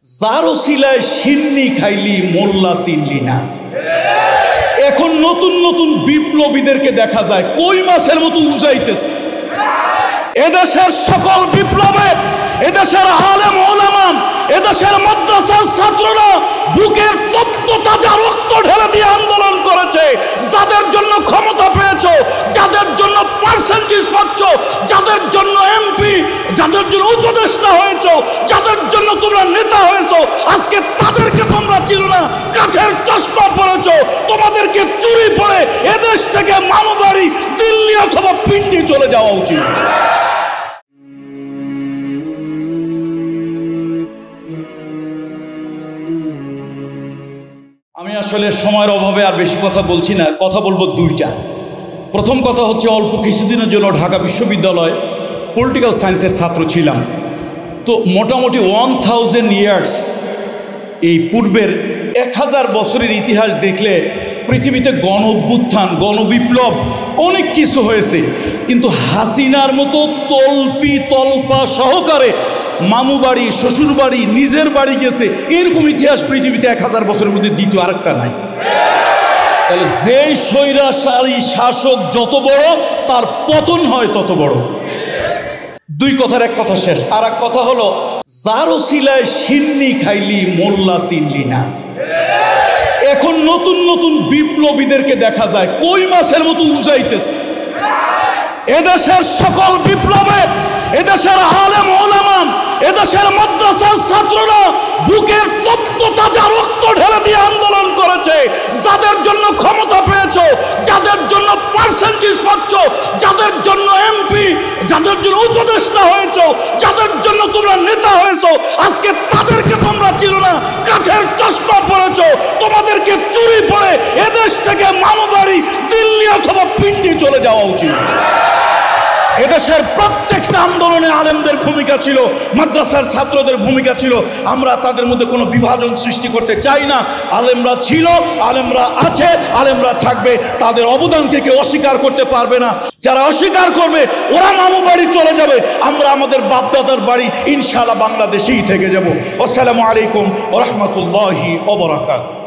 যার ওসিলায় সিন্নি খাইলি মোল্লা চিনলি না। এখন নতুন নতুন বিপ্লবীদেরকে দেখা যায় কই মাছের মতো উজাইতেছে। এদেশের সকল বিপ্লবে এদেশের আলেম ওলামা, এদেশের মাদ্রাসার ছাত্ররা বুকের তপ্ত তাজা রক্ত ঢেলে দিয়ে আন্দোলন করেছে। যাদের জন্য ক্ষমতা পেয়েছো, যাদের জন্য পার্সেন্টেজ পাচ্ছ, যাদের জন্য এমপি, যাদের জন্য উপদেষ্টা হয়েছো, যাদের জন্য তোমরা নেতা হয়েছো, আজকে তাদেরকে তোমরা চিনো না, কাঠের চশমা পরেছো। তোমাদেরকে চুরি পরে এদেশ থেকে মামু বাড়ি, দিল্লি অথবা পিন্ডি চলে যাওয়া উচিত। আমি আসলে সময়ের অভাবে আর বেশি কথা বলছি না, কথা বলবো দুইটা। প্রথম কথা হচ্ছে, অল্প কিছুদিনের জন্য ঢাকা বিশ্ববিদ্যালয় পলিটিক্যাল সায়েন্সের ছাত্র ছিলাম। তো মোটামুটি 1000 ইয়ার্স, এই পূর্বের 1000 বছরের ইতিহাস দেখলে পৃথিবীতে গণ অভ্যুত্থান, গণবিপ্লব অনেক কিছু হয়েছে, কিন্তু হাসিনার মতো তল্পা সহকারে মামু বাড়ি, শ্বশুর বাড়ি, নিজের বাড়ি গেছে, এরকম ইতিহাস পৃথিবীতে 1000 বছরের মধ্যে দ্বিতীয় আরেকটা নাই। তাহলে যেই স্বৈরাচারী শাসক যত বড়, তার পতন হয় তত বড়। দুই কথার এক কথা শেষ। আর এক কথা হলো, যার ওসিলায় সিন্নি খাইলি মোল্লা চিনলি না। এখন নতুন নতুন বিপ্লবীদেরকে দেখা যায় কই মাছের মতো উজাইতেছে। এদেশের সকল বিপ্লবে এদেশের আলেম ওলামা, এদেশের মাদ্রাসার ছাত্ররা বুকের তপ্ত তাজা রক্ত ঢেলে দিয়ে আন্দোলন করেছে। যাদের জন্য ক্ষমতা পেয়েছো, যাদের জন্য পার্সেন্টেজ পাচ্ছ, যাদের জন্য এমপি, যাদের জন্য উপদেষ্টা হয়েছো, যাদের জন্য তোমরা নেতা হয়েছো, আজকে তাদেরকে তোমরা চিনো না, কাঠের চশমা পরেছো। তোমাদেরকে চুরি পরে এদেশ থেকে মামু বাড়ি, দিল্লি অথবা পিন্ডি চলে যাওয়া উচিত। এদেশের প্রত্যেকটা আন্দোলনে আলেমদের ভূমিকা ছিল, মাদ্রাসার ছাত্রদের ভূমিকা ছিল। আমরা তাদের মধ্যে কোনো বিভাজন সৃষ্টি করতে চাই না। আলেমরা ছিল, আলেমরা আছে, আলেমরা থাকবে। তাদের অবদানকে কেউ অস্বীকার করতে পারবে না। যারা অস্বীকার করবে ওরা মামু বাড়ি চলে যাবে, আমরা আমাদের বাপদাদার বাড়ি ইনশাআল্লাহ বাংলাদেশেই থেকে যাব। আসসালামু আলাইকুম ওয়া রাহমাতুল্লাহি ওয়া বারাকাতুহু।